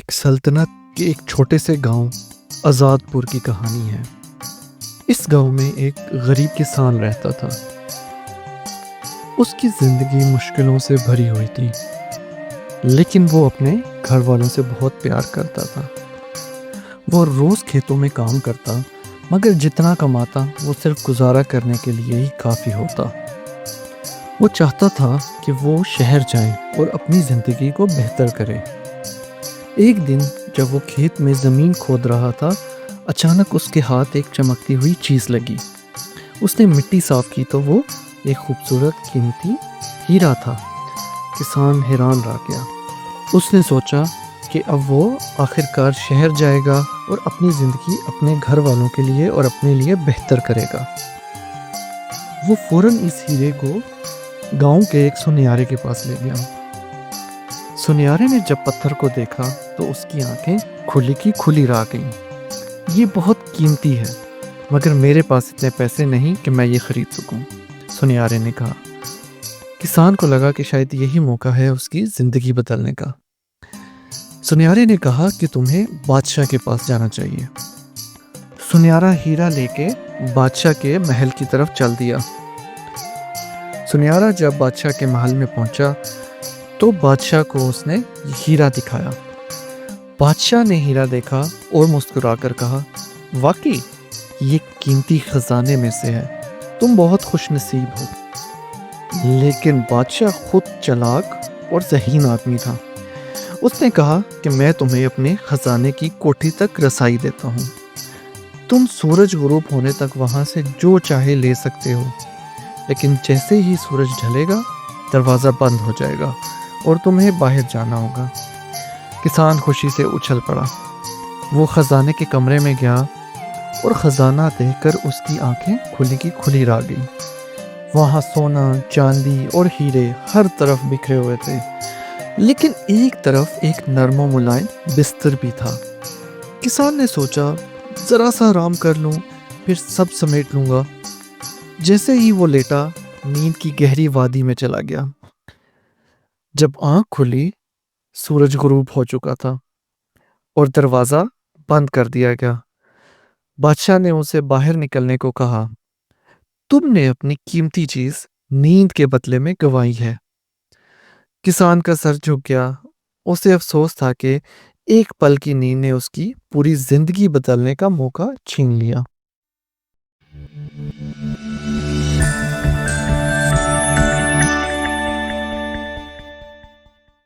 ایک سلطنت کے ایک چھوٹے سے گاؤں آزاد پور کی کہانی ہے۔ اس گاؤں میں ایک غریب کسان رہتا تھا۔ اس کی زندگی مشکلوں سے بھری ہوئی تھی، لیکن وہ اپنے گھر والوں سے بہت پیار کرتا تھا۔ وہ روز کھیتوں میں کام کرتا، مگر جتنا کماتا وہ صرف گزارا کرنے کے لیے ہی کافی ہوتا۔ وہ چاہتا تھا کہ وہ شہر جائے اور اپنی زندگی کو بہتر کرے۔ ایک دن جب وہ کھیت میں زمین کھود رہا تھا، اچانک اس کے ہاتھ ایک چمکتی ہوئی چیز لگی۔ اس نے مٹی صاف کی تو وہ ایک خوبصورت قیمتی ہیرا تھا۔ کسان حیران رہ گیا۔ اس نے سوچا کہ اب وہ آخرکار شہر جائے گا اور اپنی زندگی اپنے گھر والوں کے لیے اور اپنے لیے بہتر کرے گا۔ وہ فوراً اس ہیرے کو گاؤں کے ایک سنیارے کے پاس لے گیا۔ سنیارے نے جب پتھر کو دیکھا تو اس کی آنکھیں کھلی کی کھلی رہ گئیں۔ یہ بہت قیمتی ہے، مگر میرے پاس اتنے پیسے نہیں کہ میں یہ خرید سکوں، سنیارے نے کہا۔ کسان کو لگا کہ شاید یہی موقع ہے اس کی زندگی بدلنے کا۔ سنیارے نے کہا کہ تمہیں بادشاہ کے پاس جانا چاہیے۔ سنیارا ہیرا لے کے بادشاہ کے محل کی طرف چل دیا۔ سنیارا جب بادشاہ کے محل میں پہنچا تو بادشاہ کو اس نے ہیرا دکھایا۔ بادشاہ نے ہیرا دیکھا اور مسکرا کر کہا، واقعی یہ قیمتی خزانے میں سے ہے، تم بہت خوش نصیب ہو۔ لیکن بادشاہ خود چالاک اور ذہین آدمی تھا۔ اس نے کہا کہ میں تمہیں اپنے خزانے کی کوٹھی تک رسائی دیتا ہوں۔ تم سورج غروب ہونے تک وہاں سے جو چاہے لے سکتے ہو، لیکن جیسے ہی سورج ڈھلے گا دروازہ بند ہو جائے گا اور تمہیں باہر جانا ہوگا۔ کسان خوشی سے اچھل پڑا۔ وہ خزانے کے کمرے میں گیا اور خزانہ دیکھ کر اس کی آنکھیں کھلی کی کھلی رہ گئی۔ وہاں سونا، چاندی اور ہیرے ہر طرف بکھرے ہوئے تھے، لیکن ایک طرف ایک نرم و ملائم بستر بھی تھا۔ کسان نے سوچا ذرا سا آرام کر لوں، پھر سب سمیٹ لوں گا۔ جیسے ہی وہ لیٹا، نیند کی گہری وادی میں چلا گیا۔ جب آنکھ کھلی، سورج غروب ہو چکا تھا اور دروازہ بند کر دیا گیا۔ بادشاہ نے اسے باہر نکلنے کو کہا، تم نے اپنی قیمتی چیز نیند کے بدلے میں گنوائی ہے۔ کسان کا سر جھک گیا۔ اسے افسوس تھا کہ ایک پل کی نیند نے اس کی پوری زندگی بدلنے کا موقع چھین لیا۔